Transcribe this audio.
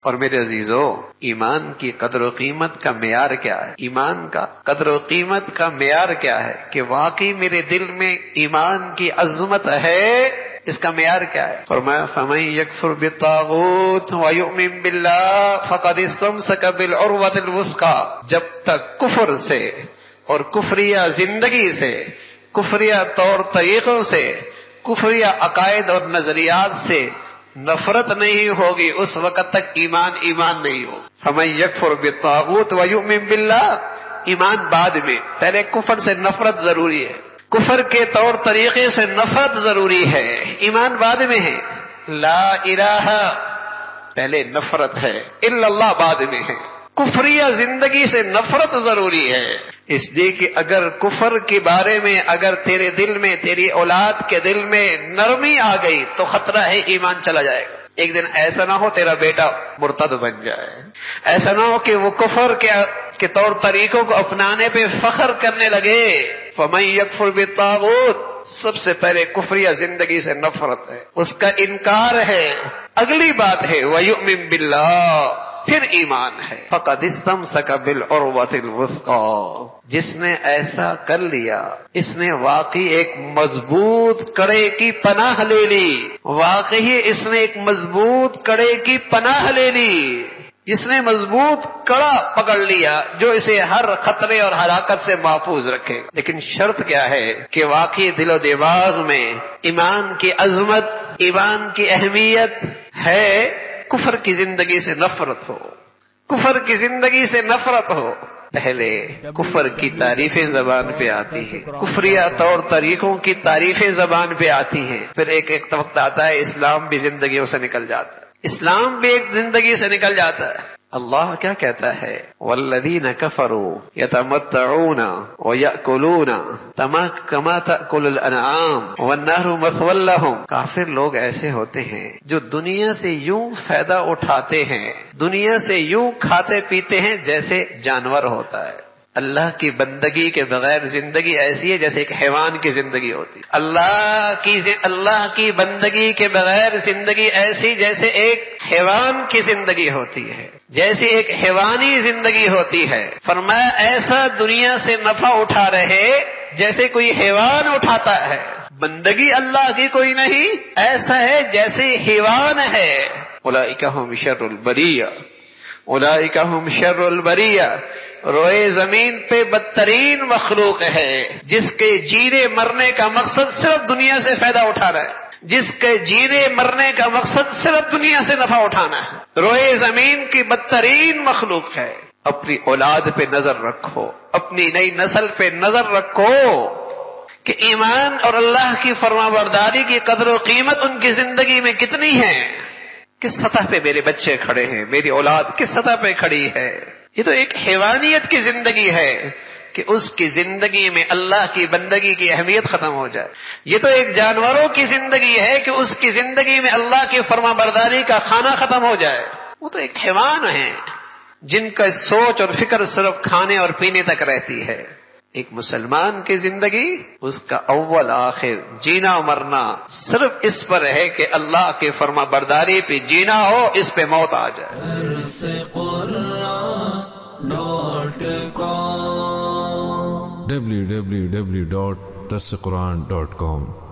اور میرے عزیزو، ایمان کی قدر و قیمت کا معیار کیا ہے؟ ایمان کا قدر و قیمت کا معیار کیا ہے کہ واقعی میرے دل میں ایمان کی عظمت ہے؟ اس کا معیار کیا ہے؟ فرمایا فَمَن يَكْفُرْ بِالطَّاغُوتِ وَيُؤْمِن بِاللَّهِ فَقَدِ اسْتَمْسَكَ بِالْعُرْوَةِ الْوُثْقَىٰ۔ جب تک کفر سے اور کفریہ زندگی سے، کفریہ طور طریقوں سے، کفریہ عقائد اور نظریات سے نفرت نہیں ہوگی، اس وقت تک ایمان نہیں ہوگا۔ فَمَن يَكْفُرْ بِالطَّاغُوتِ وَيُؤْمِن بِاللَّهِ، ایمان بعد میں، پہلے کفر سے نفرت ضروری ہے، کفر کے طور طریقے سے نفرت ضروری ہے، ایمان بعد میں ہے۔ لا الہ پہلے نفرت ہے، الا اللہ بعد میں ہے۔ کفریہ زندگی سے نفرت ضروری ہے، اس لیے کہ اگر کفر کے بارے میں اگر تیرے دل میں، تیری اولاد کے دل میں نرمی آ گئی تو خطرہ ہے ایمان چلا جائے گا۔ ایک دن ایسا نہ ہو تیرا بیٹا مرتد بن جائے، ایسا نہ ہو کہ وہ کفر کے طور طریقوں کو اپنانے پہ فخر کرنے لگے۔ فَمَن يَكْفُرْ بِالطَّاغُوتِ، سب سے پہلے کفریہ زندگی سے نفرت ہے، اس کا انکار ہے۔ اگلی بات ہے وَيُؤْمِن بِاللَّهِ، پھر ایمان ہے۔ فَقَدِ اسْتَمْسَكَ بِالْعُرْوَةِ الْوُثْقَىٰ، جس نے ایسا کر لیا، اس نے واقعی ایک مضبوط کڑے کی پناہ لے لی، واقعی اس نے ایک مضبوط کڑے کی پناہ لے لی، جس نے مضبوط کڑا پکڑ لیا جو اسے ہر خطرے اور ہلاکت سے محفوظ رکھے۔ لیکن شرط کیا ہے کہ واقعی دل و دماغ میں ایمان کی عظمت، ایمان کی اہمیت ہے، کفر کی زندگی سے نفرت ہو، کفر کی زندگی سے نفرت ہو۔ پہلے کفر کی تعریفیں زبان پہ آتی ہیں، کفریہ طور طریقوں کی تعریفیں زبان پہ آتی ہیں، پھر ایک وقت آتا ہے اسلام بھی زندگیوں سے نکل جاتا ہے، اسلام بھی ایک زندگی سے نکل جاتا ہے۔ اللہ کیا کہتا ہے؟ والذین کفروا یتمتعون ویأکلون کما تأکل الانعام والنار مثوی لہم۔ کافر لوگ ایسے ہوتے ہیں جو دنیا سے یوں فائدہ اٹھاتے ہیں، دنیا سے یوں کھاتے پیتے ہیں جیسے جانور ہوتا ہے۔ اللہ کی بندگی کے بغیر زندگی ایسی ہے جیسے ایک حیوان کی زندگی ہوتی ہے۔ اللہ کی بندگی کے بغیر زندگی ایسی جیسے ایک حیوان کی زندگی ہوتی ہے، جیسے ایک حیوانی زندگی ہوتی ہے۔ فرمایا ایسا دنیا سے نفع اٹھا رہے جیسے کوئی حیوان اٹھاتا ہے، بندگی اللہ کی کوئی نہیں، ایسا ہے جیسے حیوان ہے۔ اولئک ھم شر البریہ، اولئک ھم شر البریہ، روئے زمین پہ بدترین مخلوق ہے جس کے جینے مرنے کا مقصد صرف دنیا سے فائدہ اٹھانا ہے، جس کے جینے مرنے کا مقصد صرف دنیا سے نفع اٹھانا ہے، روئے زمین کی بدترین مخلوق ہے۔ اپنی اولاد پہ نظر رکھو، اپنی نئی نسل پہ نظر رکھو کہ ایمان اور اللہ کی فرما برداری کی قدر و قیمت ان کی زندگی میں کتنی ہے، کس سطح پہ میرے بچے کھڑے ہیں، میری اولاد کس سطح پہ کھڑی ہے۔ یہ تو ایک حیوانیت کی زندگی ہے کہ اس کی زندگی میں اللہ کی بندگی کی اہمیت ختم ہو جائے۔ یہ تو ایک جانوروں کی زندگی ہے کہ اس کی زندگی میں اللہ کی فرما برداری کا کھانا ختم ہو جائے۔ وہ تو ایک حیوان ہے جن کا سوچ اور فکر صرف کھانے اور پینے تک رہتی ہے۔ ایک مسلمان کی زندگی، اس کا اول آخر جینا مرنا صرف اس پر ہے کہ اللہ کے فرما برداری پہ جینا ہو، اس پہ موت آ جائے۔ www.darsequran.com